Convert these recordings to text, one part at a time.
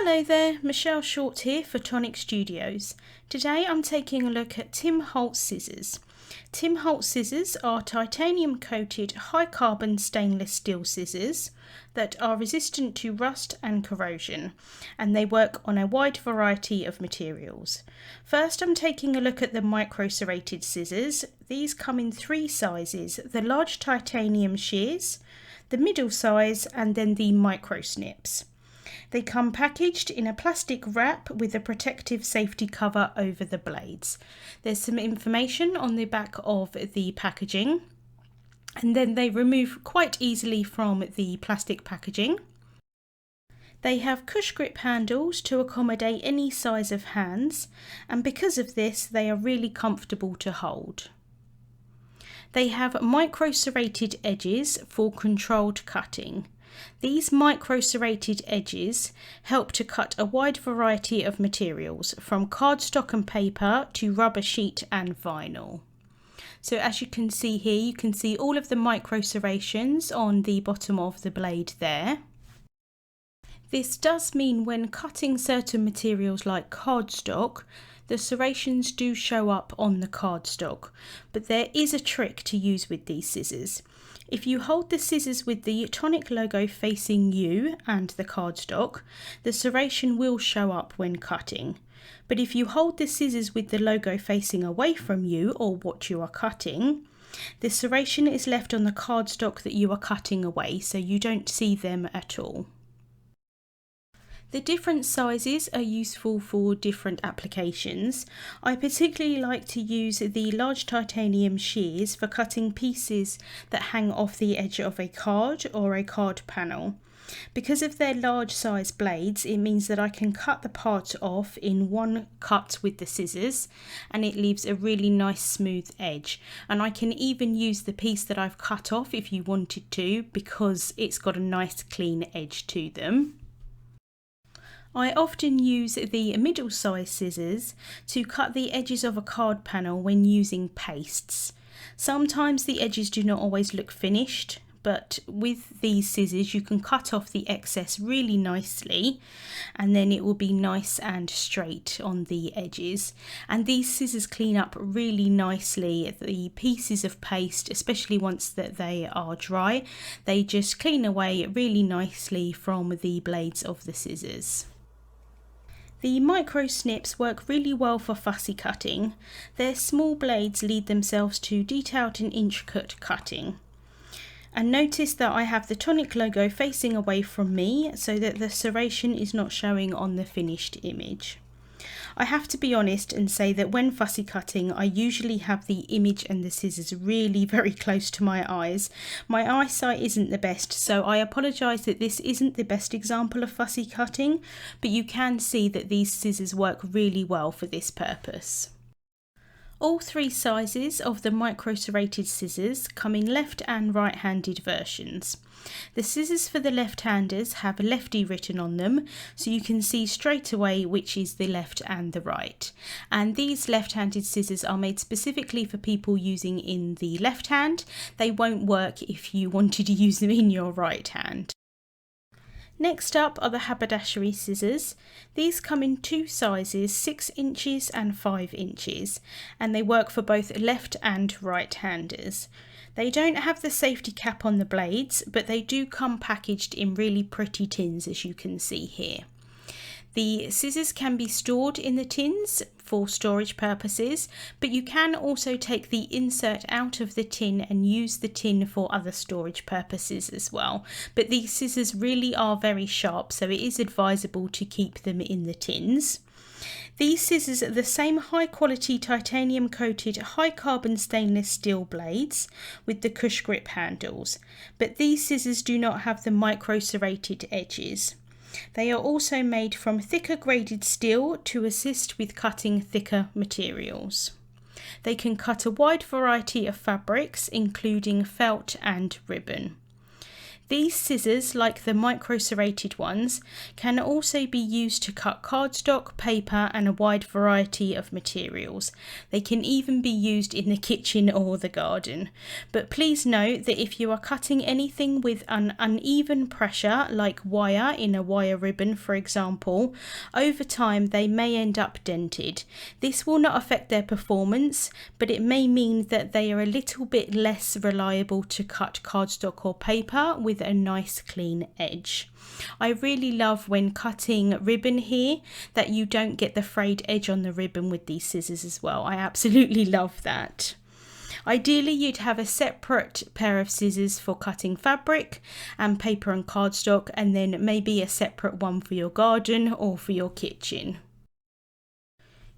Hello there, Michelle Short here for Tonic Studios. Today I'm taking a look at Tim Holtz scissors. Tim Holtz scissors are titanium coated high carbon stainless steel scissors that are resistant to rust and corrosion, and they work on a wide variety of materials. First I'm taking a look at the micro serrated scissors. These come in three sizes: the large titanium shears, the middle size, and then the micro snips. They come packaged in a plastic wrap with a protective safety cover over the blades. There's some information on the back of the packaging, and then they remove quite easily from the plastic packaging. They have cush grip handles to accommodate any size of hands, and because of this they are really comfortable to hold. They have micro serrated edges for controlled cutting. These micro serrated edges help to cut a wide variety of materials, from cardstock and paper to rubber sheet and vinyl. So as you can see here, you can see all of the micro serrations on the bottom of the blade there. This does mean when cutting certain materials like cardstock, the serrations do show up on the cardstock, but there is a trick to use with these scissors. If you hold the scissors with the Tonic logo facing you and the cardstock, the serration will show up when cutting. But if you hold the scissors with the logo facing away from you or what you are cutting, the serration is left on the cardstock that you are cutting away, so you don't see them at all. The different sizes are useful for different applications. I particularly like to use the large titanium shears for cutting pieces that hang off the edge of a card or a card panel. Because of their large size blades, it means that I can cut the part off in one cut with the scissors, and it leaves a really nice smooth edge. And I can even use the piece that I've cut off if you wanted to, because it's got a nice clean edge to them. I often use the middle size scissors to cut the edges of a card panel when using pastes. Sometimes the edges do not always look finished, but with these scissors you can cut off the excess really nicely, and then it will be nice and straight on the edges. And these scissors clean up really nicely the pieces of paste, especially once that they are dry. They just clean away really nicely from the blades of the scissors. The micro snips work really well for fussy cutting. Their small blades lead themselves to detailed and intricate cutting. And notice that I have the Tonic logo facing away from me so that the serration is not showing on the finished image. I have to be honest and say that when fussy cutting, I usually have the image and the scissors really very close to my eyes. My eyesight isn't the best, so I apologise that this isn't the best example of fussy cutting, but you can see that these scissors work really well for this purpose. All three sizes of the micro serrated scissors come in left and right-handed versions. The scissors for the left-handers have lefty written on them, so you can see straight away which is the left and the right. And these left-handed scissors are made specifically for people using in the left hand. They won't work if you wanted to use them in your right hand. Next up are the Haberdashery scissors. These come in two sizes, 6 inches and 5 inches, and they work for both left and right handers. They don't have the safety cap on the blades, but they do come packaged in really pretty tins, as you can see here. The scissors can be stored in the tins for storage purposes, but you can also take the insert out of the tin and use the tin for other storage purposes as well. But these scissors really are very sharp, so it is advisable to keep them in the tins. These scissors are the same high quality titanium coated high carbon stainless steel blades with the cush grip handles, but these scissors do not have the micro serrated edges. They are also made from thicker graded steel to assist with cutting thicker materials. They can cut a wide variety of fabrics, including felt and ribbon. These scissors, like the micro serrated ones, can also be used to cut cardstock, paper and a wide variety of materials. They can even be used in the kitchen or the garden. But please note that if you are cutting anything with an uneven pressure, like wire in a wire ribbon for example, over time they may end up dented. This will not affect their performance, but it may mean that they are a little bit less reliable to cut cardstock or paper with a nice clean edge. I really love when cutting ribbon here that you don't get the frayed edge on the ribbon with these scissors as well. I absolutely love that. Ideally, you'd have a separate pair of scissors for cutting fabric and paper and cardstock, and then maybe a separate one for your garden or for your kitchen.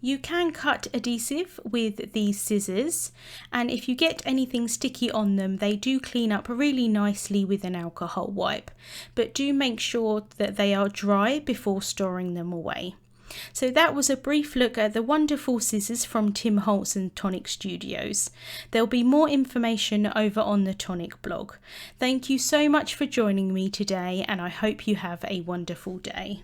You can cut adhesive with these scissors, and if you get anything sticky on them, they do clean up really nicely with an alcohol wipe, but do make sure that they are dry before storing them away. So that was a brief look at the wonderful scissors from Tim Holtz and Tonic Studios. There'll be more information over on the Tonic blog. Thank you so much for joining me today, and I hope you have a wonderful day.